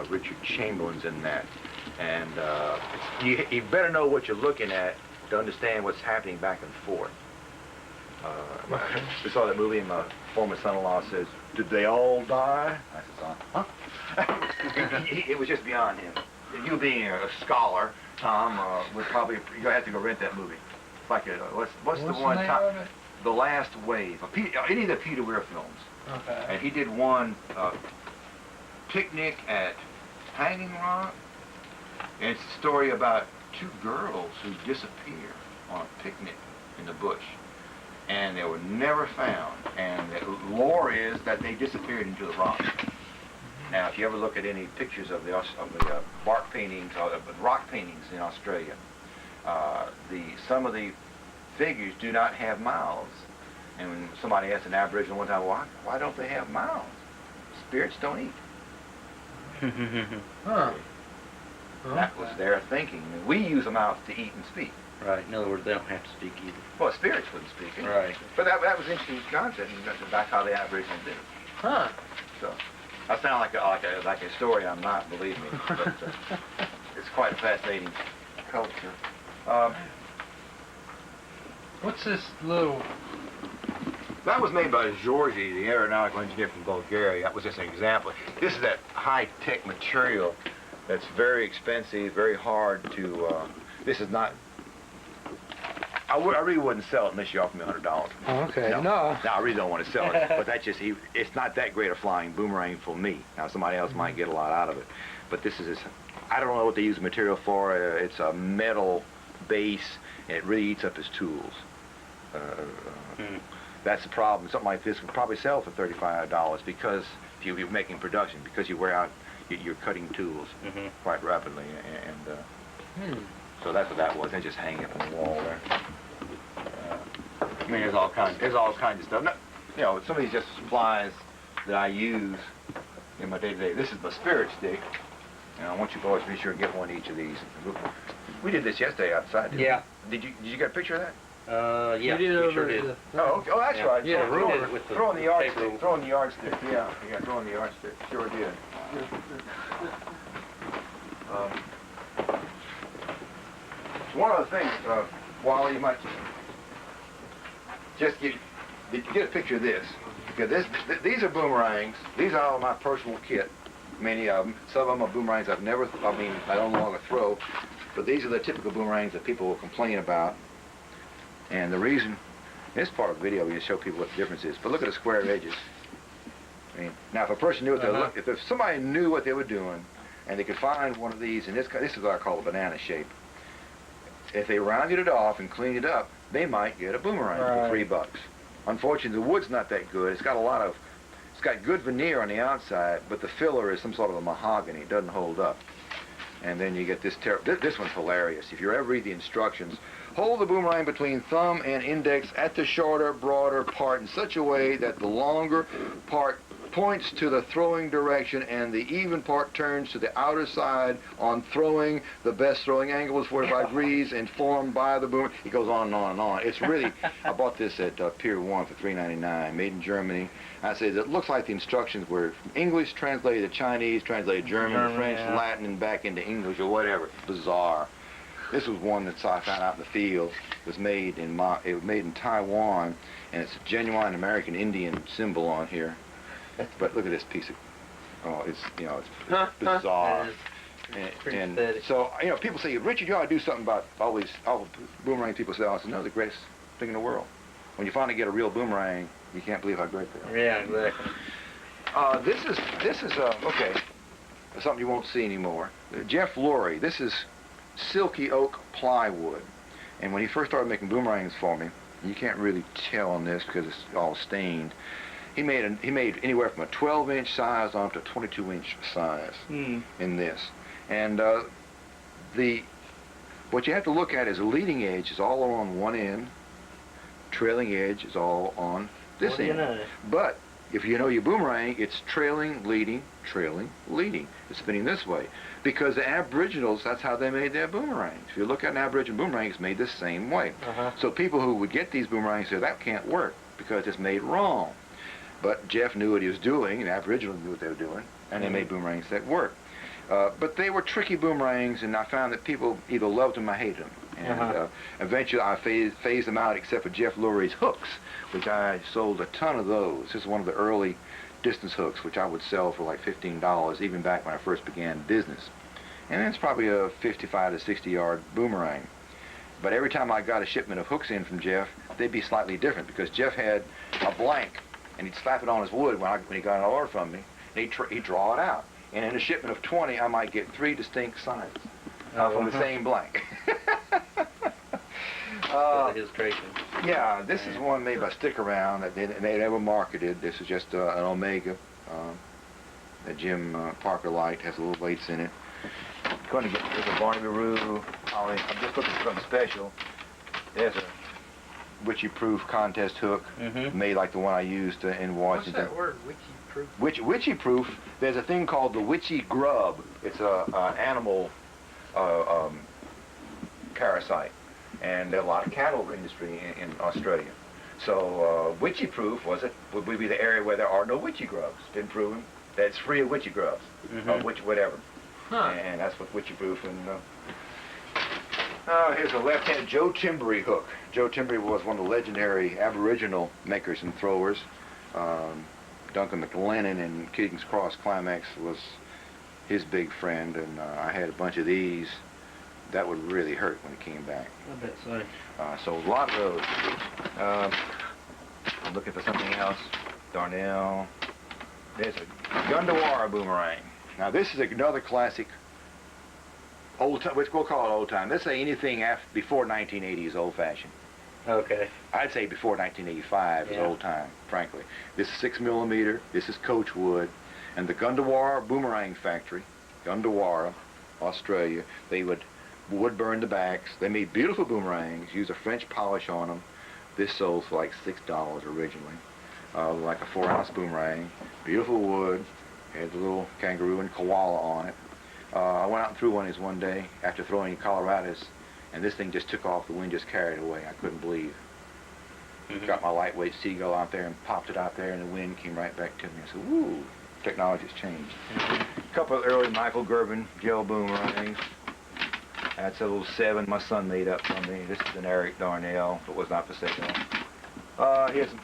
Richard Chamberlain's in that. And you better know what you're looking at to understand what's happening back and forth. We saw that movie, and my former son-in-law says, "Did they all die?" I said, "Huh?" It was just beyond him. You being a scholar, Tom, would probably, you have to go rent that movie. It's like, what's the one time? The Last Wave. Any of the Peter Weir films. Okay. And he did one, Picnic at Hanging Rock. And it's a story about two girls who disappear on a picnic in the bush. And they were never found. And the lore is that they disappeared into the rocks. Now, if you ever look at any pictures of the bark paintings or the rock paintings in Australia, some of the figures do not have mouths. And when somebody asked an Aboriginal one time, why don't they have mouths? Spirits don't eat. Huh. That was their thinking. I mean, we use a mouth to eat and speak. Right. In other words, they don't have to speak either. Well, spirits wouldn't speak. Right. But that was an interesting concept, and that's how the Aboriginals did it. Huh. So, I sound like a story I'm not, believe me. But it's quite a fascinating culture. What's this little... That was made by Georgi, the aeronautical engineer from Bulgaria. That was just an example. This is that high-tech material that's very expensive, very hard to... this is not... I really wouldn't sell it unless you offered me $100. Oh, okay. No, No. I really don't want to sell it. But that's just... It's not that great a flying boomerang for me. Now, somebody else might get a lot out of it. But this is... I don't know what they use the material for. It's a metal base, and it really eats up his tools. That's the problem. Something like this would probably sell for $35 because if you're making production, because you wear out, you're cutting tools quite rapidly, and so that's what that was. They just hang it on the wall there. I mean, there's all kinds of stuff. Now, you know, some of these just supplies that I use in my day-to-day. This is my spirit stick, and I want you boys to be sure to get one of each of these. We did this yesterday outside. Didn't we? Did you get a picture of that? Yeah, we sure did. Oh, okay. Oh, that's right. Yeah, throw in the yardstick. Throw in the yardstick. Yeah, throw in the yardstick. Sure did. One of the things, Wally, you might just get a picture of this. Because these are boomerangs. These are all my personal kit. Many of them. Some of them are boomerangs I don't longer throw. But these are the typical boomerangs that people will complain about. And the reason, this part of the video, we just show people what the difference is. But look at the square edges. I mean, now if a person knew what they were looking, if somebody knew what they were doing, and they could find one of these, and this is what I call a banana shape. If they rounded it off and cleaned it up, they might get a boomerang for $3. Unfortunately, the wood's not that good. It's got good veneer on the outside, but the filler is some sort of a mahogany. It doesn't hold up. And then you get this this one's hilarious. If you ever read the instructions, hold the boomerang between thumb and index at the shorter, broader part in such a way that the longer part points to the throwing direction and the even part turns to the outer side on throwing. The best throwing angle is 45 degrees informed by the boomerang. It goes on and on and on. It's really, I bought this at Pier 1 for $3.99, made in Germany. I said, it looks like the instructions were from English translated to Chinese, translated German, French, Latin, and back into English or whatever. Bizarre. This was one that I found out in the field. It was made in Taiwan, and it's a genuine American Indian symbol on here. But look at this piece of, it's bizarre. And so, people say, Richard, you ought to do something about all the boomerang people say. I said, no, the greatest thing in the world. When you finally get a real boomerang, you can't believe how great they are. Yeah, exactly. This is okay, something you won't see anymore. Jeff Lurie, this is silky oak plywood. And when he first started making boomerangs for me, you can't really tell on this because it's all stained, he made anywhere from a 12-inch size on to a 22-inch size in this. And what you have to look at is the leading edge is all on one end, trailing edge is all on this end. But if you know your boomerang, it's trailing, leading, leading. It's spinning this way. Because the Aboriginals, that's how they made their boomerangs. If you look at an Aboriginal boomerang, it's made the same way. So people who would get these boomerangs say, that can't work because it's made wrong. But Jeff knew what he was doing, and Aboriginals knew what they were doing, and they made boomerangs that work. But they were tricky boomerangs, and I found that people either loved them or hated them. And eventually I phased them out, except for Jeff Lurie's hooks, which I sold a ton of those. This is one of the early distance hooks, which I would sell for like $15, even back when I first began business. And it's probably a 55 to 60 yard boomerang. But every time I got a shipment of hooks in from Jeff, they'd be slightly different, because Jeff had a blank, and he'd slap it on his wood when he got an order from me, and he'd draw it out. And in a shipment of 20, I might get 3 distinct sizes from the same blank. His creation. Yeah, this is one made by Stick Around that they never marketed. This is just an Omega that Jim Parker liked. Has little weights in it. There's a Barnaby Roo. I'm just looking for something special. There's a witchy-proof contest hook made like the one I used in Washington. What's that word, witchy-proof? Witchy-proof. There's a thing called the witchy grub. It's an animal parasite, and there's a lot of cattle industry in Australia. So witchy-proof would be the area where there are no witchy grubs. Been proven that it's free of witchy grubs, or whatever. And that's what witchy-proof. And here's a left-handed Joe Timbery hook. Joe Timbery was one of the legendary Aboriginal makers and throwers. Duncan McLennan in Keating's Cross Climax was his big friend, and I had a bunch of these. That would really hurt when it came back. I bet so. So a lot of those. I'm looking for something else. Darnell. There's a Gundawara boomerang. Now this is another classic old time, which we'll call it old time. Let's say anything before 1980 is old fashioned. Okay. I'd say before 1985 is old time, frankly. This is 6mm, this is coach wood, and the Gundawara Boomerang Factory, Gundawara, Australia, they would burn the backs. They made beautiful boomerangs, used a French polish on them. This sold for like $6 originally. Like a 4-ounce boomerang, beautiful wood, had the little kangaroo and koala on it. I went out and threw one of these one day after throwing in Colorado's, and this thing just took off. The wind just carried it away. I couldn't believe. Got my lightweight seagull out there and popped it out there, and the wind came right back to me. I said, "Woo, technology's changed." A couple of early Michael Gerben gel boomerangs. That's a little 7 my son made up for me. This is an Eric Darnell, but was not for sale. Here's the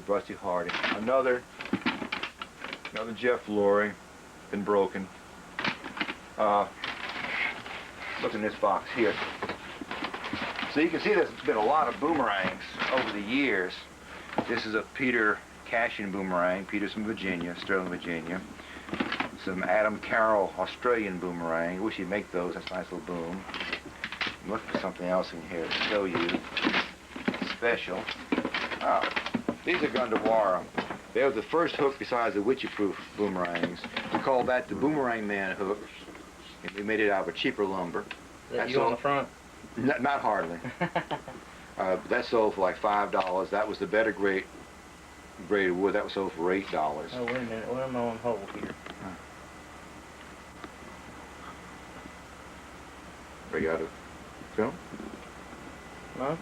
Rusty Harding. Another Jeff Lurie, been broken. Look in this box here. So you can see there's been a lot of boomerangs over the years. This is a Peter Cashin boomerang. Peter's from Virginia, Sterling, Virginia. Some Adam Carroll Australian boomerang. I wish he'd make those. That's a nice little boom. I'm looking for something else in here to show you. Special. These are Gundawara. They were the first hook besides the witchy-proof boomerangs. We call that the Boomerangman hook. And we made it out of a cheaper lumber. Is that you on the front? Not hardly. That sold for like $5. That was the better grade wood. That was sold for $8. Oh, wait a minute. What am I on hold here? Are you out of film? No.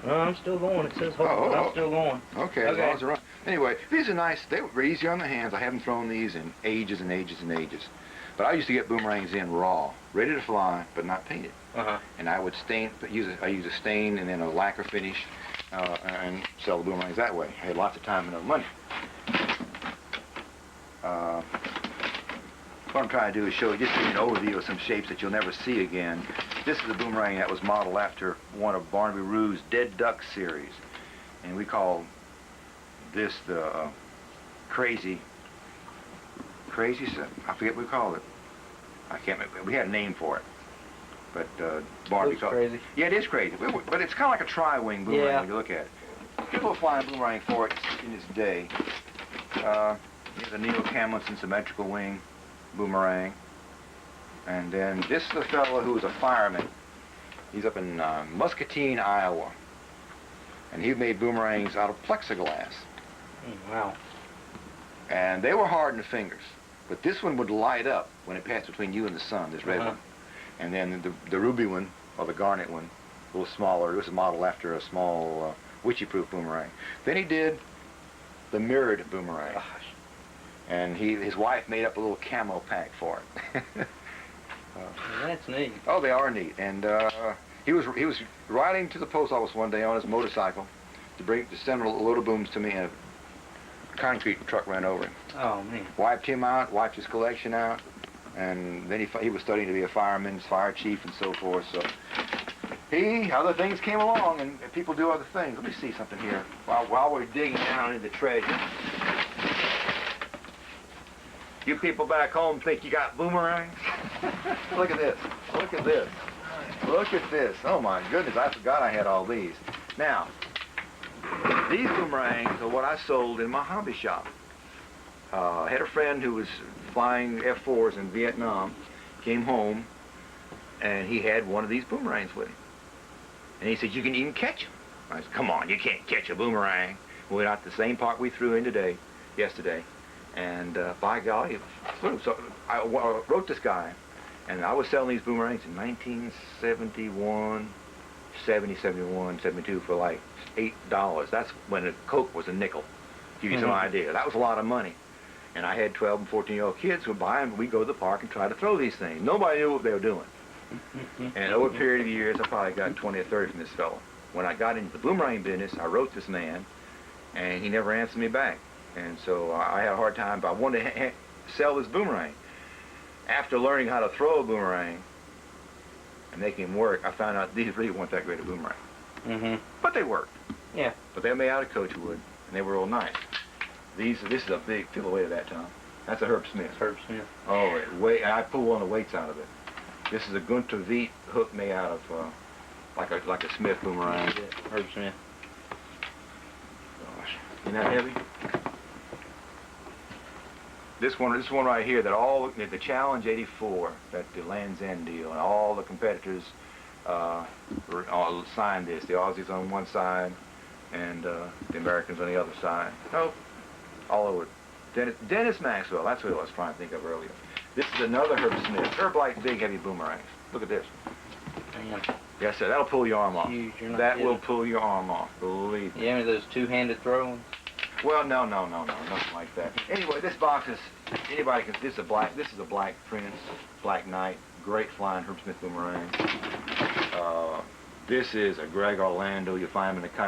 No, I'm still going. It says hold, but I'm still going. Okay, as long as they're on. Anyway, these are nice. They were easy on the hands. I haven't thrown these in ages and ages and ages. But I used to get boomerangs in raw, ready to fly, but not painted. And I would stain. I use a stain and then a lacquer finish, and sell the boomerangs that way. I had lots of time and no money. What I'm trying to do is show you, just give you an overview of some shapes that you'll never see again. This is a boomerang that was modeled after one of Barnaby Roo's Dead Duck series. And we call this the crazy, I forget what we called it. I can't remember. We had a name for it. But Barnaby called it. Crazy. Yeah, it is crazy. But it's kind of like a tri-wing boomerang when you look at it. People are flying boomerang for it in this day. Here's a Neil Camlinson symmetrical wing boomerang. And then this is a fellow who was a fireman. He's up in Muscatine, Iowa. And he made boomerangs out of plexiglass. Wow. And they were hard in the fingers. But this one would light up when it passed between you and the sun, this red one. And then the ruby one, or the garnet one, a little smaller. It was modeled after a small witchy-proof boomerang. Then he did the mirrored boomerang. And his wife made up a little camo pack for it. Well, that's neat. Oh, they are neat. And he was riding to the post office one day on his motorcycle to send a load of booms to me, and a concrete truck ran over him. Oh, man. Wiped him out, wiped his collection out, and then he was studying to be a fireman, fire chief, and so forth. So other things came along, and people do other things. Let me see something here while we're digging down into the treasure. You people back home think you got boomerangs? Look at this. Look at this. Look at this. Oh my goodness, I forgot I had all these. Now, these boomerangs are what I sold in my hobby shop. I had a friend who was flying F-4s in Vietnam, came home, and he had one of these boomerangs with him. And he said, you can even catch them. I said, come on, you can't catch a boomerang. We went out to the same park we threw in yesterday. And by golly, it flew. So I wrote this guy, and I was selling these boomerangs in 1971, 70, 71, 72 for like $8. That's when a Coke was a nickel. Give you some idea. That was a lot of money. And I had 12 and 14-year-old kids who would buy them. We'd go to the park and try to throw these things. Nobody knew what they were doing. And over a period of years, I probably got 20 or 30 from this fellow. When I got into the boomerang business, I wrote this man, and he never answered me back. And so I had a hard time, but I wanted to sell this boomerang. After learning how to throw a boomerang and making them work, I found out these really weren't that great a boomerang. But they worked. Yeah. But they were made out of coach wood, and they were real nice. This is a big, feel the weight of that, Tom. That's a Herb Smith. Herb Smith. Oh, I pulled one of the weights out of it. This is a Gunter Veet hook made out of like a Smith boomerang. Yeah, Herb Smith. Gosh, isn't that heavy? This one right here, the Challenge 84, that the Land's End deal, and all the competitors all signed this. The Aussies on one side, and the Americans on the other side. Nope, all over it. Dennis Maxwell, that's what I was trying to think of earlier. This is another Herb Smith. Herb likes big, heavy boomerangs. Look at this. Damn. Yes, sir, that'll pull your arm off. Huge, you're not That kidding. will pull your arm off, believe me. You have any of those two-handed throwing? Well, no, nothing like that. Anyway, this box is, this is a Black Prince, Black Knight, great flying Herb Smith boomerang. This is a Greg Orlando, you find him in the kite